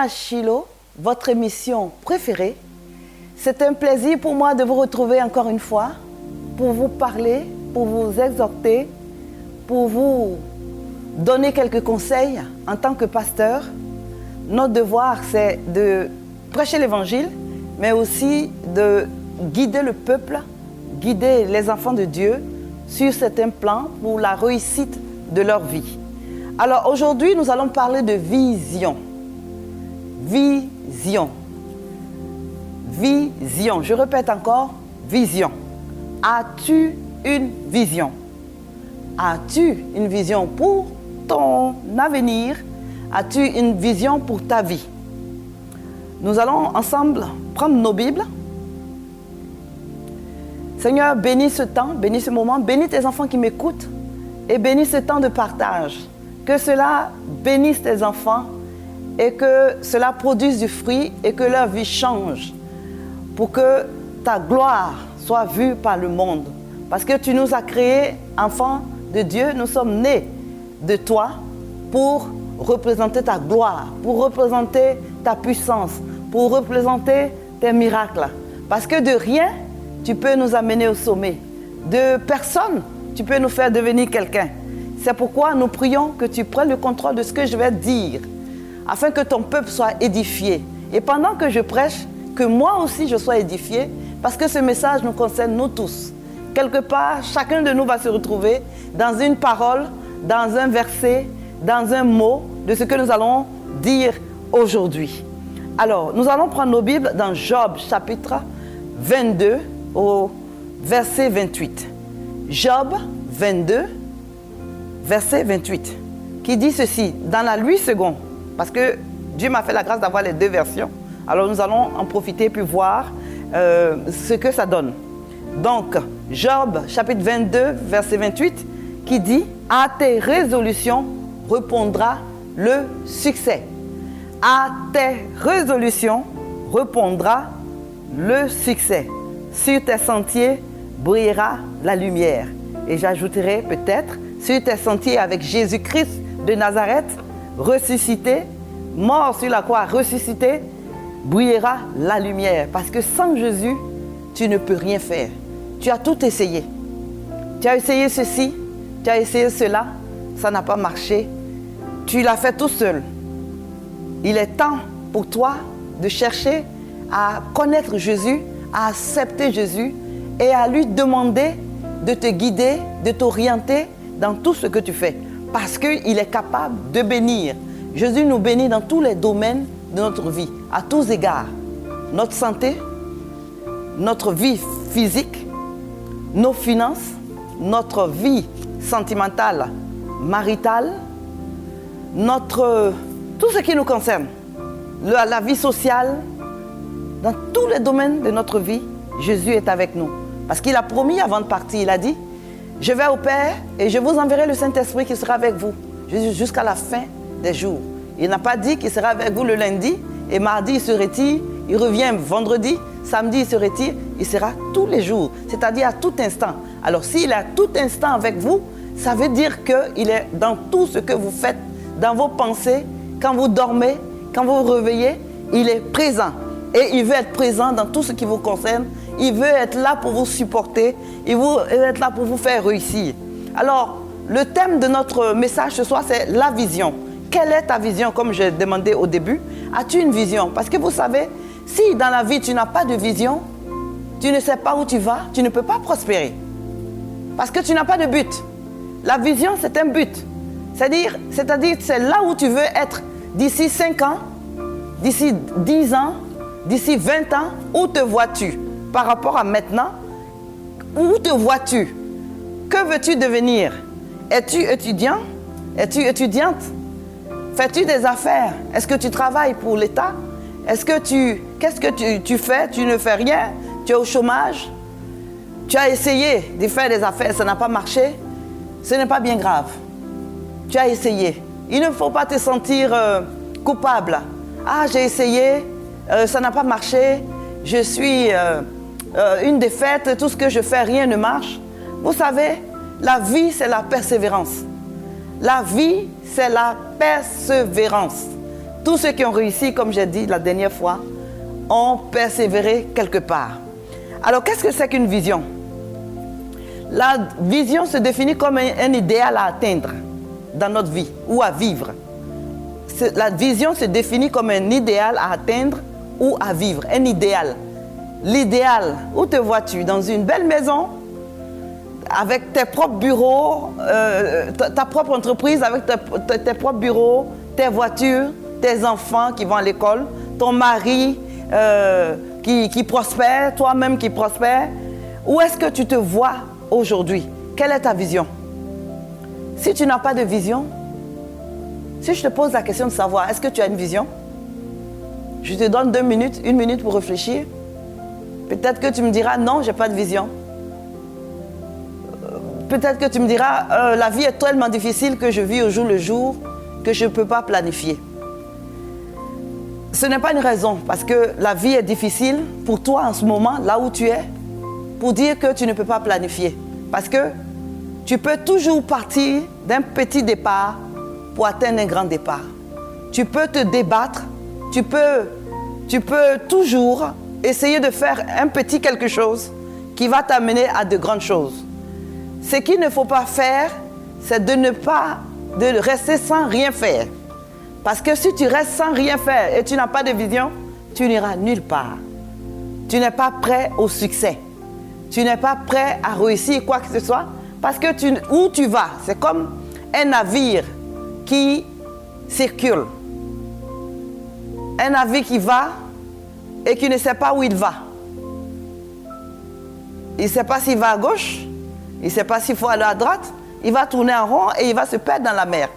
à Shiloh, votre émission préférée. C'est un plaisir pour moi de vous retrouver encore une fois, pour vous parler, pour vous exhorter, pour vous donner quelques conseils en tant que pasteur. Notre devoir, c'est de prêcher l'évangile, mais aussi de guider le peuple, guider les enfants de Dieu sur certains plans pour la réussite de leur vie. Alors aujourd'hui, nous allons parler de vision. Vision. Vision. Je répète encore, vision. As-tu une vision? As-tu une vision pour ton avenir? As-tu une vision pour ta vie? Nous allons ensemble prendre nos Bibles. Seigneur, bénis ce temps, bénis ce moment, bénis tes enfants qui m'écoutent et bénis ce temps de partage. Que cela bénisse tes enfants et que cela produise du fruit et que leur vie change pour que ta gloire soit vue par le monde. Parce que tu nous as créés enfants de Dieu, nous sommes nés de toi pour représenter ta gloire, pour représenter ta puissance, pour représenter tes miracles. Parce que de rien, tu peux nous amener au sommet. De personne, tu peux nous faire devenir quelqu'un. C'est pourquoi nous prions que tu prennes le contrôle de ce que je vais dire, afin que ton peuple soit édifié. Et pendant que je prêche, que moi aussi je sois édifié, parce que ce message nous concerne nous tous. Quelque part, chacun de nous va se retrouver dans une parole, dans un verset, dans un mot de ce que nous allons dire aujourd'hui. Alors, nous allons prendre nos Bibles dans Job chapitre 22 au verset 28. Job 22, verset 28, qui dit ceci, dans la 8 secondes, parce que Dieu m'a fait la grâce d'avoir les deux versions, alors nous allons en profiter puis voir ce que ça donne. Donc, Job chapitre 22, verset 28, qui dit, à tes résolutions répondra le succès. À tes résolutions répondra le succès. Sur tes sentiers brillera la lumière. Et j'ajouterai peut-être, sur tes sentiers avec Jésus-Christ de Nazareth, ressuscité, mort sur la croix, ressuscité, brillera la lumière. Parce que sans Jésus, tu ne peux rien faire. Tu as tout essayé. Tu as essayé ceci, tu as essayé cela, ça n'a pas marché. Tu l'as fait tout seul. Il est temps pour toi de chercher à connaître Jésus, à accepter Jésus et à lui demander de te guider, de t'orienter dans tout ce que tu fais. Parce qu'il est capable de bénir. Jésus nous bénit dans tous les domaines de notre vie, à tous égards. Notre santé, notre vie physique, nos finances, notre vie sentimentale, maritale, tout ce qui nous concerne, la vie sociale, dans tous les domaines de notre vie, Jésus est avec nous. Parce qu'il a promis avant de partir, il a dit, je vais au Père et je vous enverrai le Saint-Esprit qui sera avec vous jusqu'à la fin des jours. Il n'a pas dit qu'il sera avec vous le lundi et mardi il se retire, il revient vendredi, samedi il se retire, il sera tous les jours, c'est-à-dire à tout instant. Alors s'il est à tout instant avec vous, ça veut dire qu'il est dans tout ce que vous faites, dans vos pensées, quand vous dormez, quand vous vous réveillez, il est présent. Et il veut être présent dans tout ce qui vous concerne. Il veut être là pour vous supporter. Il veut être là pour vous faire réussir. Alors, le thème de notre message ce soir, c'est la vision. Quelle est ta vision, comme j'ai demandé au début? As-tu une vision? Parce que vous savez, si dans la vie, tu n'as pas de vision, tu ne sais pas où tu vas, tu ne peux pas prospérer. Parce que tu n'as pas de but. La vision, c'est un but. C'est-à-dire, c'est là où tu veux être d'ici 5 ans, d'ici 10 ans, d'ici 20 ans. Où te vois-tu par rapport à maintenant? Où te vois-tu? Que veux-tu devenir? Es-tu étudiant? Es-tu étudiante? Fais-tu des affaires? Est-ce que tu travailles pour l'État? Qu'est-ce que tu fais? Tu ne fais rien? Tu es au chômage? Tu as essayé de faire des affaires, ça n'a pas marché? Ce n'est pas bien grave. Tu as essayé. Il ne faut pas te sentir coupable. Ah, j'ai essayé, ça n'a pas marché, je suis une défaite, tout ce que je fais, rien ne marche. Vous savez, la vie, c'est la persévérance. La vie, c'est la persévérance. Tous ceux qui ont réussi, comme j'ai dit la dernière fois, ont persévéré quelque part. Alors, qu'est-ce que c'est qu'une vision? La vision se définit comme un idéal à atteindre dans notre vie ou à vivre. La vision se définit comme un idéal à atteindre ou à vivre, un idéal. L'idéal, où te vois-tu? Dans une belle maison, avec tes propres bureaux, ta propre entreprise, avec tes propres bureaux, tes voitures, tes enfants qui vont à l'école, ton mari qui prospère, toi-même qui prospère. Où est-ce que tu te vois aujourd'hui? Quelle est ta vision? Si tu n'as pas de vision, si je te pose la question de savoir, est-ce que tu as une vision? Je te donne 2 minutes, 1 minute pour réfléchir. Peut-être que tu me diras, non, je n'ai pas de vision. Peut-être que tu me diras, la vie est tellement difficile que je vis au jour le jour, que je ne peux pas planifier. Ce n'est pas une raison, parce que la vie est difficile pour toi en ce moment, là où tu es, pour dire que tu ne peux pas planifier. Parce que tu peux toujours partir d'un petit départ pour atteindre un grand départ. Tu peux te débattre, tu peux toujours essayer de faire un petit quelque chose qui va t'amener à de grandes choses. Ce qu'il ne faut pas faire, c'est de rester sans rien faire. Parce que si tu restes sans rien faire et tu n'as pas de vision, tu n'iras nulle part. Tu n'es pas prêt au succès. Tu n'es pas prêt à réussir quoi que ce soit. Parce que où tu vas, c'est comme un navire qui circule. Un navire qui va et qui ne sait pas où il va. Il ne sait pas s'il va à gauche, il ne sait pas s'il faut aller à droite, il va tourner en rond et il va se perdre dans la mer.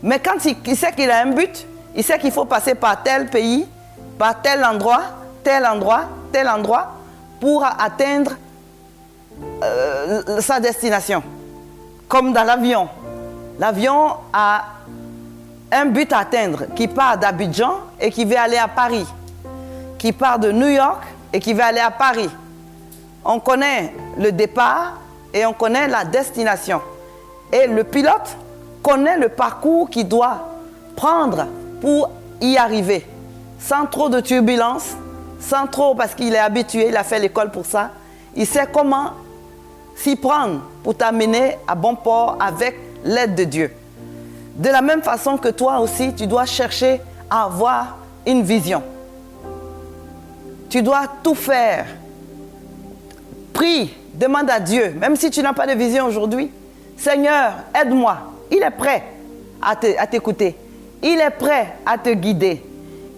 Mais quand il sait qu'il a un but, il sait qu'il faut passer par tel pays, par tel endroit, tel endroit, tel endroit, pour atteindre sa destination. Comme dans l'avion. L'avion a un but à atteindre, qui part d'Abidjan et qui veut aller à Paris, qui part de New York et qui veut aller à Paris. On connaît le départ et on connaît la destination. Et le pilote connaît le parcours qu'il doit prendre pour y arriver, sans trop de turbulences, sans trop, parce qu'il est habitué, il a fait l'école pour ça. Il sait comment s'y prendre pour t'amener à bon port avec l'aide de Dieu. De la même façon que toi aussi, tu dois chercher à avoir une vision. Tu dois tout faire. Prie, demande à Dieu, même si tu n'as pas de vision aujourd'hui. Seigneur, aide-moi. Il est prêt à t'écouter. Il est prêt à te guider.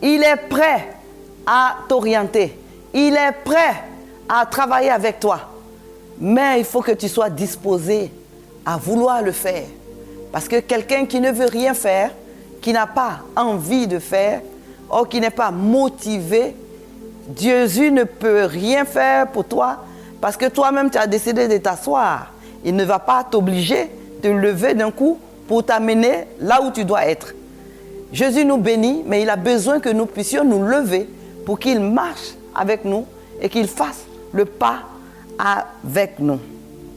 Il est prêt à t'orienter. Il est prêt à travailler avec toi. Mais il faut que tu sois disposé à vouloir le faire. Parce que quelqu'un qui ne veut rien faire, qui n'a pas envie de faire, ou qui n'est pas motivé, Jésus ne peut rien faire pour toi parce que toi-même tu as décidé de t'asseoir. Il ne va pas t'obliger de lever d'un coup pour t'amener là où tu dois être. Jésus nous bénit, mais il a besoin que nous puissions nous lever pour qu'il marche avec nous et qu'il fasse le pas avec nous.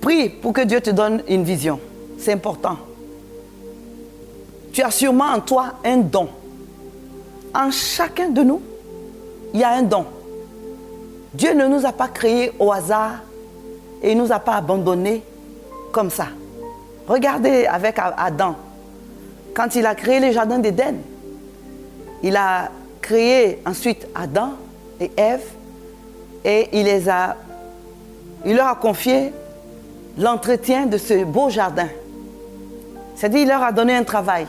Prie pour que Dieu te donne une vision. C'est important. Tu as sûrement en toi un don. En chacun de nous, il y a un don. Dieu ne nous a pas créés au hasard et il ne nous a pas abandonnés comme ça. Regardez avec Adam. Quand il a créé le jardin d'Éden, il a créé ensuite Adam et Ève et il leur a confié l'entretien de ce beau jardin. C'est-à-dire, il leur a donné un travail.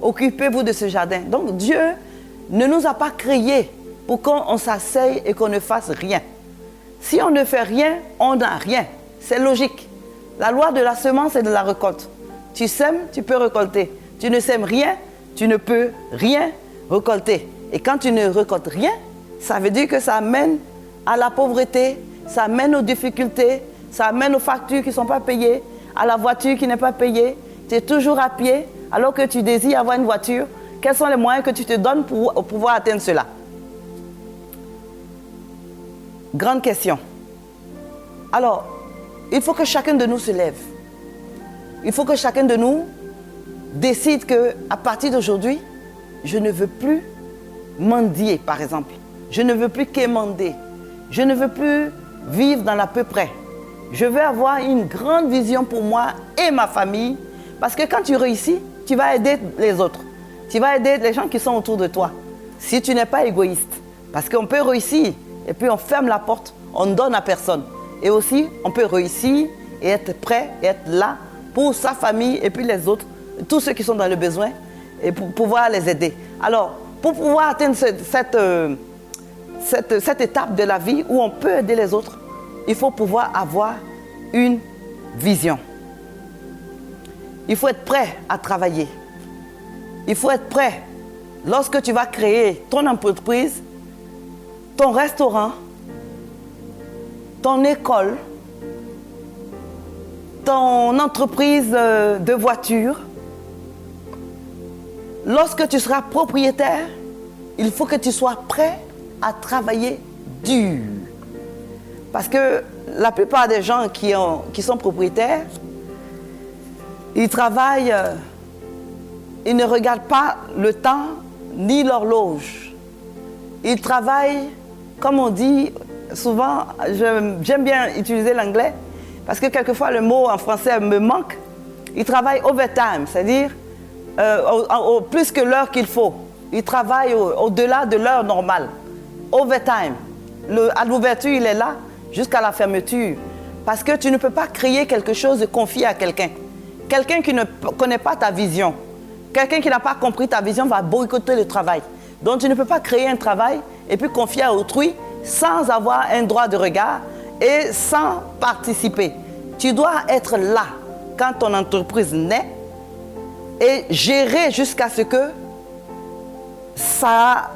Occupez-vous de ce jardin. Donc Dieu ne nous a pas créés pour qu'on s'asseye et qu'on ne fasse rien. Si on ne fait rien, on n'a rien. C'est logique. La loi de la semence et de la récolte. Tu sèmes, tu peux récolter. Tu ne sèmes rien, tu ne peux rien récolter. Et quand tu ne récoltes rien, ça veut dire que ça amène à la pauvreté, ça amène aux difficultés, ça amène aux factures qui ne sont pas payées, à la voiture qui n'est pas payée. Tu es toujours à pied alors que tu désires avoir une voiture. Quels sont les moyens que tu te donnes pour pouvoir atteindre cela? Grande question. Alors, il faut que chacun de nous se lève. Il faut que chacun de nous décide qu'à partir d'aujourd'hui, je ne veux plus mendier, par exemple. Je ne veux plus quémander. Je ne veux plus vivre dans l'à peu près. Je veux avoir une grande vision pour moi et ma famille. Parce que quand tu réussis, tu vas aider les autres. Tu vas aider les gens qui sont autour de toi. Si tu n'es pas égoïste. Parce qu'on peut réussir et puis on ferme la porte, on ne donne à personne. Et aussi, on peut réussir et être prêt et être là pour sa famille et puis les autres, tous ceux qui sont dans le besoin, et pour pouvoir les aider. Alors, pour pouvoir atteindre cette étape de la vie où on peut aider les autres, il faut pouvoir avoir une vision. Il faut être prêt à travailler. Il faut être prêt lorsque tu vas créer ton entreprise, ton restaurant, ton école, ton entreprise de voiture. Lorsque tu seras propriétaire, il faut que tu sois prêt à travailler dur. Parce que la plupart des gens qui sont propriétaires, ils travaillent, ils ne regardent pas le temps ni l'horloge. Ils travaillent, comme on dit souvent, j'aime bien utiliser l'anglais, parce que quelquefois le mot en français me manque. Ils travaillent overtime, c'est-à-dire plus que l'heure qu'il faut. Ils travaillent au-delà de l'heure normale. Overtime. À l'ouverture, il est là jusqu'à la fermeture. Parce que tu ne peux pas créer quelque chose et confier à quelqu'un. Quelqu'un qui ne connaît pas ta vision, quelqu'un qui n'a pas compris ta vision va boycotter le travail. Donc tu ne peux pas créer un travail et puis confier à autrui sans avoir un droit de regard et sans participer. Tu dois être là quand ton entreprise naît et gérer jusqu'à ce que ça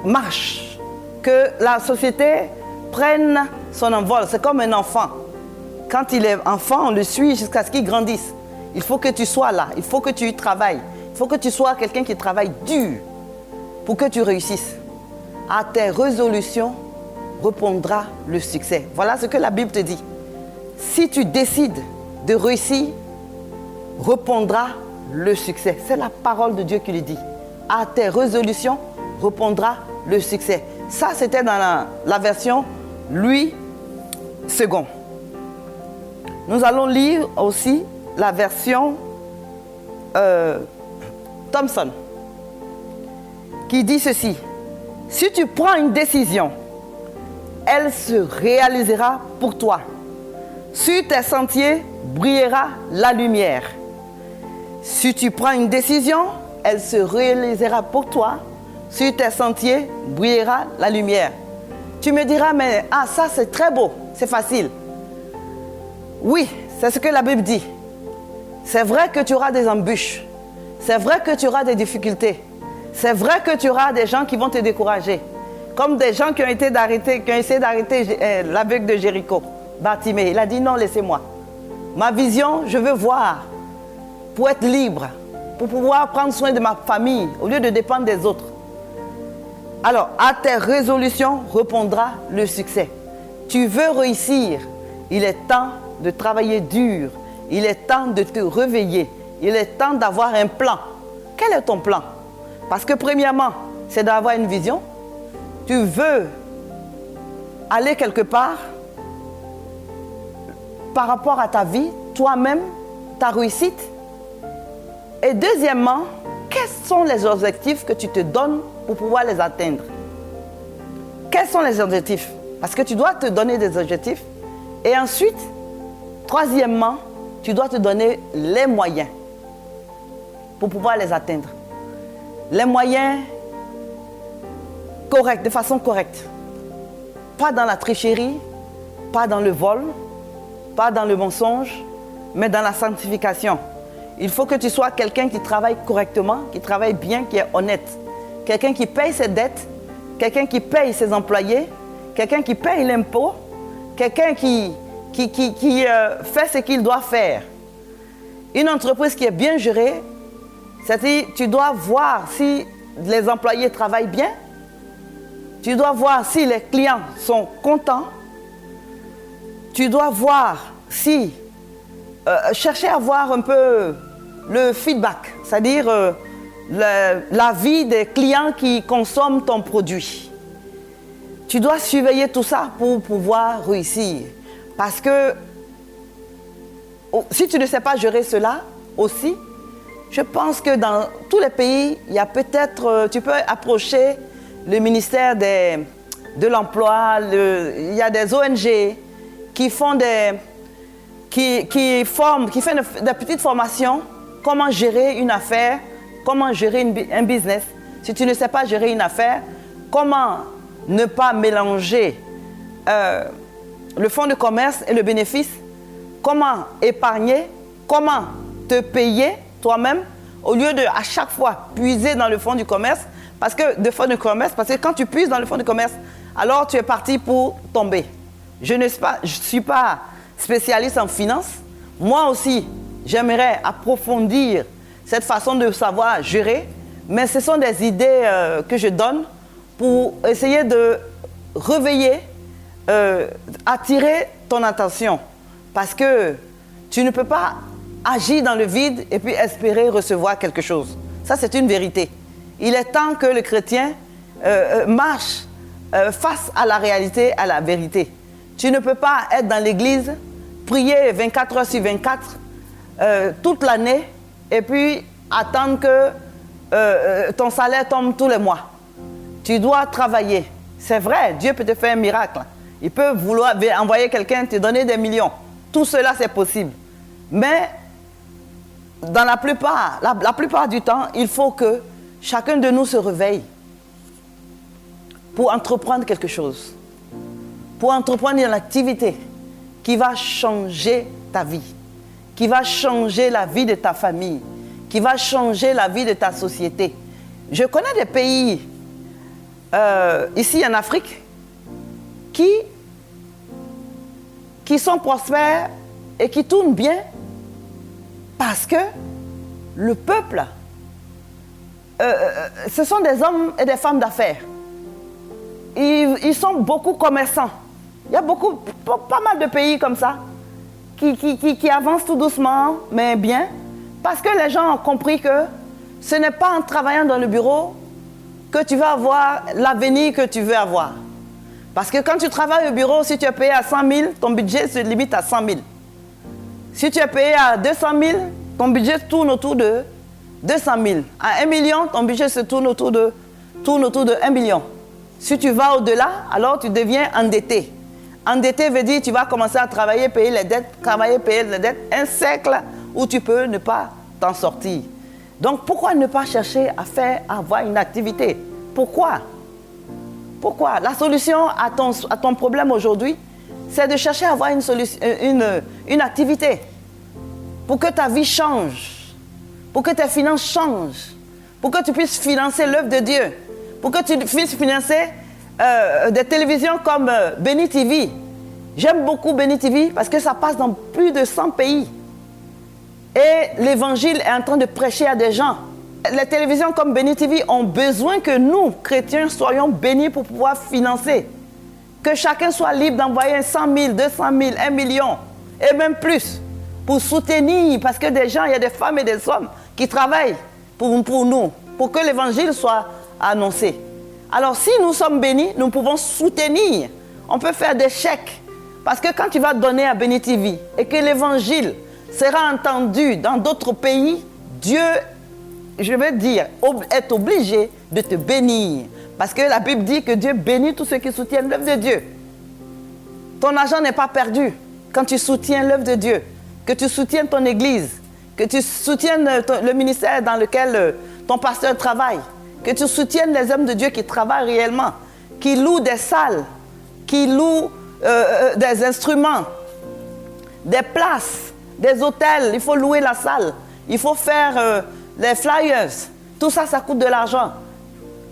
marche, que la société prenne son envol. C'est comme un enfant. Quand il est enfant, on le suit jusqu'à ce qu'il grandisse. Il faut que tu sois là, il faut que tu y travailles. Il faut que tu sois quelqu'un qui travaille dur pour que tu réussisses. À tes résolutions répondra le succès. Voilà ce que la Bible te dit. Si tu décides de réussir, répondra le succès. C'est la parole de Dieu qui le dit. À tes résolutions répondra le succès. Ça, c'était dans la version Louis II. Nous allons lire aussi la version Thomson, qui dit ceci. Si tu prends une décision, elle se réalisera pour toi. Sur tes sentiers brillera la lumière. Si tu prends une décision, elle se réalisera pour toi. Sur tes sentiers brillera la lumière. Tu me diras, mais ça c'est très beau, c'est facile. Oui, c'est ce que la Bible dit. C'est vrai que tu auras des embûches. C'est vrai que tu auras des difficultés. C'est vrai que tu auras des gens qui vont te décourager. Comme des gens qui ont essayé d'arrêter l'aveugle de Jéricho, Bartimée. Il a dit non, laissez-moi. Ma vision, je veux voir pour être libre, pour pouvoir prendre soin de ma famille au lieu de dépendre des autres. Alors, à tes résolutions répondra le succès. Tu veux réussir, il est temps de travailler dur. Il est temps de te réveiller. Il est temps d'avoir un plan. Quel est ton plan? Parce que premièrement, c'est d'avoir une vision. Tu veux aller quelque part par rapport à ta vie, toi-même, ta réussite. Et deuxièmement, quels sont les objectifs que tu te donnes pour pouvoir les atteindre? Quels sont les objectifs? Parce que tu dois te donner des objectifs. Et ensuite, troisièmement, tu dois te donner les moyens pour pouvoir les atteindre. Les moyens corrects, de façon correcte. Pas dans la tricherie, pas dans le vol, pas dans le mensonge, mais dans la sanctification. Il faut que tu sois quelqu'un qui travaille correctement, qui travaille bien, qui est honnête. Quelqu'un qui paye ses dettes, quelqu'un qui paye ses employés, quelqu'un qui paye l'impôt, quelqu'un qui fait ce qu'il doit faire. Une entreprise qui est bien gérée, c'est-à-dire tu dois voir si les employés travaillent bien, tu dois voir si les clients sont contents, tu dois voir si, chercher à voir un peu le feedback, c'est-à-dire l'avis des clients qui consomment ton produit. Tu dois surveiller tout ça pour pouvoir réussir. Parce que si tu ne sais pas gérer cela aussi, je pense que dans tous les pays, il y a peut-être, tu peux approcher le ministère de l'Emploi, il y a des ONG qui font qui font des petites formations, comment gérer une affaire, comment gérer un business. Si tu ne sais pas gérer une affaire, comment ne pas mélanger le fonds de commerce et le bénéfice, comment épargner, comment te payer toi-même, au lieu de à chaque fois puiser dans le fonds du commerce, parce que quand tu puises dans le fonds de commerce, alors tu es parti pour tomber. Je ne suis pas spécialiste en finance. Moi aussi, j'aimerais approfondir cette façon de savoir gérer, mais ce sont des idées que je donne pour essayer de réveiller, attirer ton attention. Parce que tu ne peux pas agir dans le vide et puis espérer recevoir quelque chose. Ça, c'est une vérité. Il est temps que le chrétien marche face à la réalité, à la vérité. Tu ne peux pas être dans l'église, prier 24 heures sur 24 toute l'année et puis attendre que ton salaire tombe tous les mois. Tu dois travailler. C'est vrai, Dieu peut te faire un miracle. Il peut vouloir envoyer quelqu'un te donner des millions. Tout cela, c'est possible. Mais dans la plupart du temps, il faut que chacun de nous se réveille pour entreprendre quelque chose. Pour entreprendre une activité qui va changer ta vie, qui va changer la vie de ta famille, qui va changer la vie de ta société. Je connais des pays, ici en Afrique, qui sont prospères et qui tournent bien parce que le peuple, ce sont des hommes et des femmes d'affaires. Ils sont beaucoup commerçants. Il y a pas mal de pays comme ça qui avancent tout doucement, mais bien, parce que les gens ont compris que ce n'est pas en travaillant dans le bureau que tu vas avoir l'avenir que tu veux avoir. Parce que quand tu travailles au bureau, si tu es payé à 100 000, ton budget se limite à 100 000. Si tu es payé à 200 000, ton budget tourne autour de 200 000. À 1 million, ton budget se tourne autour de 1 million. Si tu vas au-delà, alors tu deviens endetté. Endetté veut dire que tu vas commencer à travailler, payer les dettes, un cercle où tu peux ne pas t'en sortir. Donc pourquoi ne pas chercher à avoir une activité? Pourquoi? La solution à ton problème aujourd'hui, c'est de chercher à avoir une activité pour que ta vie change, pour que tes finances changent, pour que tu puisses financer l'œuvre de Dieu, pour que tu puisses financer des télévisions comme Béni TV. J'aime beaucoup Béni TV parce que ça passe dans plus de 100 pays. Et l'évangile est en train de prêcher à des gens. Les télévisions comme Béni TV ont besoin que nous, chrétiens, soyons bénis pour pouvoir financer. Que chacun soit libre d'envoyer 100 000, 200 000, 1 million et même plus pour soutenir. Parce que des gens, il y a des femmes et des hommes qui travaillent pour nous, pour que l'évangile soit annoncé. Alors si nous sommes bénis, nous pouvons soutenir. On peut faire des chèques. Parce que quand tu vas donner à Béni TV et que l'évangile sera entendu dans d'autres pays, Dieu, je veux dire, est obligé de te bénir. Parce que la Bible dit que Dieu bénit tous ceux qui soutiennent l'œuvre de Dieu. Ton argent n'est pas perdu quand tu soutiens l'œuvre de Dieu, que tu soutiennes ton église, que tu soutiennes le ministère dans lequel ton pasteur travaille, que tu soutiennes les hommes de Dieu qui travaillent réellement, qui louent des salles, qui louent des instruments, des places, des hôtels. Il faut louer la salle, il faut faire les flyers. Tout ça, ça coûte de l'argent.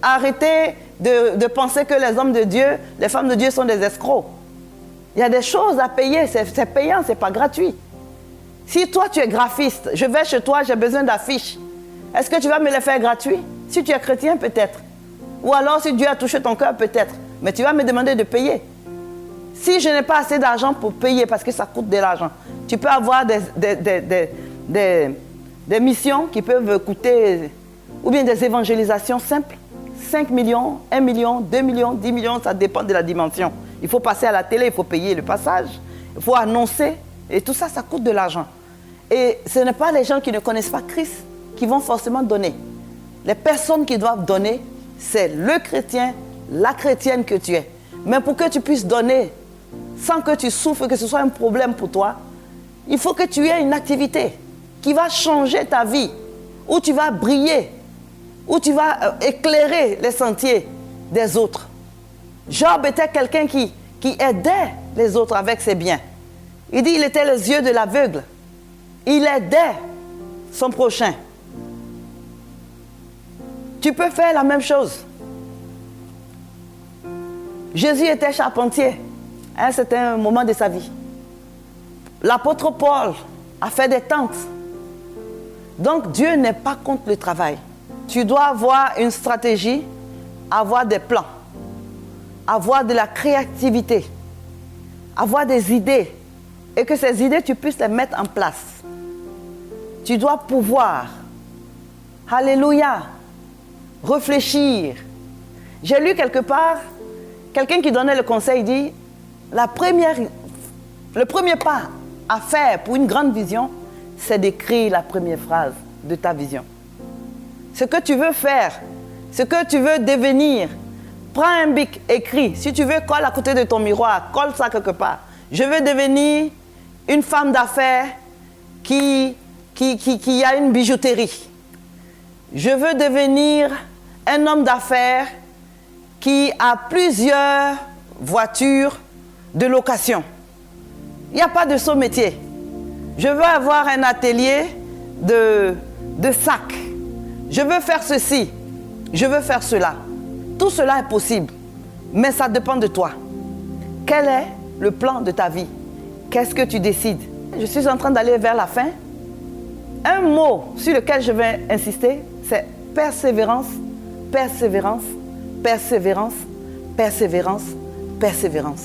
Arrêtez de penser que les hommes de Dieu, les femmes de Dieu sont des escrocs. Il y a des choses à payer, c'est payant, c'est pas gratuit. Si toi tu es graphiste, je vais chez toi, j'ai besoin d'affiches. Est-ce que tu vas me les faire gratuits? Si tu es chrétien, peut-être. Ou alors si Dieu a touché ton cœur, peut-être. Mais tu vas me demander de payer. Si je n'ai pas assez d'argent pour payer, parce que ça coûte de l'argent, tu peux avoir des missions qui peuvent coûter, ou bien des évangélisations simples, 5 millions, 1 million, 2 millions, 10 millions, ça dépend de la dimension. Il faut passer à la télé, il faut payer le passage, il faut annoncer, et tout ça, ça coûte de l'argent. Et ce n'est pas les gens qui ne connaissent pas Christ qui vont forcément donner. Les personnes qui doivent donner, c'est le chrétien, la chrétienne que tu es. Mais pour que tu puisses donner sans que tu souffres, que ce soit un problème pour toi, il faut que tu aies une activité qui va changer ta vie, où tu vas briller, où tu vas éclairer les sentiers des autres. Job était quelqu'un qui aidait les autres avec ses biens. Il dit il était les yeux de l'aveugle. Il aidait son prochain. Tu peux faire la même chose. Jésus était charpentier à un certain moment de sa vie. L'apôtre Paul a fait des tentes. Donc Dieu n'est pas contre le travail. Tu dois avoir une stratégie, avoir des plans, avoir de la créativité, avoir des idées et que ces idées, tu puisses les mettre en place. Tu dois pouvoir, alléluia, réfléchir. J'ai lu quelque part, quelqu'un qui donnait le conseil dit, le premier pas à faire pour une grande vision, c'est d'écrire la première phrase de ta vision. Ce que tu veux faire, ce que tu veux devenir, prends un bic, écris. Si tu veux, colle à côté de ton miroir, colle ça quelque part. Je veux devenir une femme d'affaires qui a une bijouterie. Je veux devenir un homme d'affaires qui a plusieurs voitures de location. Il n'y a pas de saut métier. Je veux avoir un atelier de sacs. Je veux faire ceci. Je veux faire cela. Tout cela est possible. Mais ça dépend de toi. Quel est le plan de ta vie? Qu'est-ce que tu décides? Je suis en train d'aller vers la fin. Un mot sur lequel je vais insister, c'est persévérance, persévérance, persévérance, persévérance, persévérance.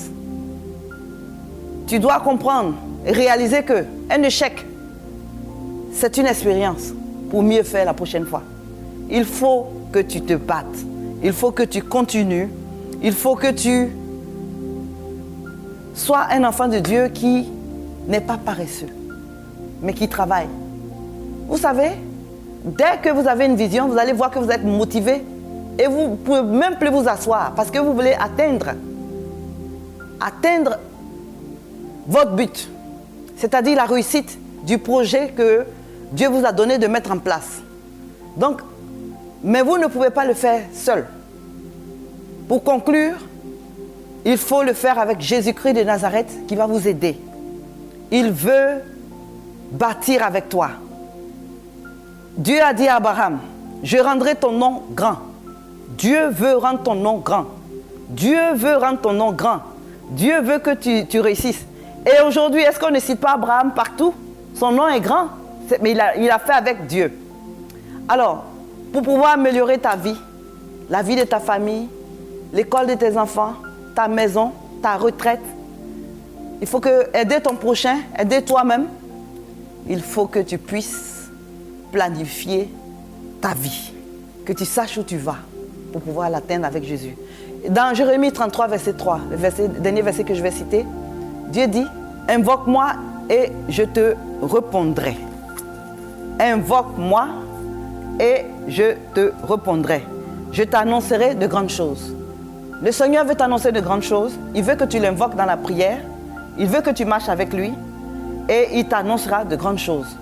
Tu dois comprendre et réaliser qu'un échec, c'est une expérience pour mieux faire la prochaine fois. Il faut que tu te battes. Il faut que tu continues. Il faut que tu sois un enfant de Dieu qui n'est pas paresseux, mais qui travaille. Vous savez, dès que vous avez une vision, vous allez voir que vous êtes motivé et vous ne pouvez même plus vous asseoir parce que vous voulez atteindre votre but, c'est-à-dire la réussite du projet que Dieu vous a donné de mettre en place. Donc, mais vous ne pouvez pas le faire seul. Pour conclure, il faut le faire avec Jésus-Christ de Nazareth qui va vous aider. Il veut bâtir avec toi. Dieu a dit à Abraham, je rendrai ton nom grand. Dieu veut rendre ton nom grand. Dieu veut rendre ton nom grand. Dieu veut que tu réussisses. Et aujourd'hui, est-ce qu'on ne cite pas Abraham partout? Son nom est grand, mais il a fait avec Dieu. Alors, pour pouvoir améliorer ta vie, la vie de ta famille, l'école de tes enfants, ta maison, ta retraite, il faut aider ton prochain, aider toi-même. Il faut que tu puisses planifier ta vie, que tu saches où tu vas pour pouvoir l'atteindre avec Jésus. Dans Jérémie 33, verset 3, le dernier verset que je vais citer, Dieu dit, invoque-moi et je te répondrai. Invoque-moi et je te répondrai. Je t'annoncerai de grandes choses. Le Seigneur veut t'annoncer de grandes choses. Il veut que tu l'invoques dans la prière. Il veut que tu marches avec lui et il t'annoncera de grandes choses.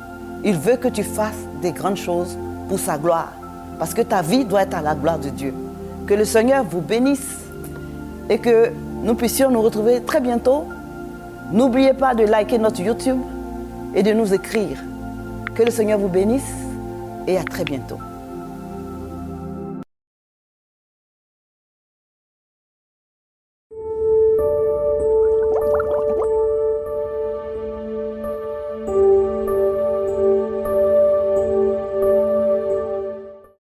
Il veut que tu fasses des grandes choses pour sa gloire. Parce que ta vie doit être à la gloire de Dieu. Que le Seigneur vous bénisse et que nous puissions nous retrouver très bientôt. N'oubliez pas de liker notre YouTube et de nous écrire. Que le Seigneur vous bénisse et à très bientôt.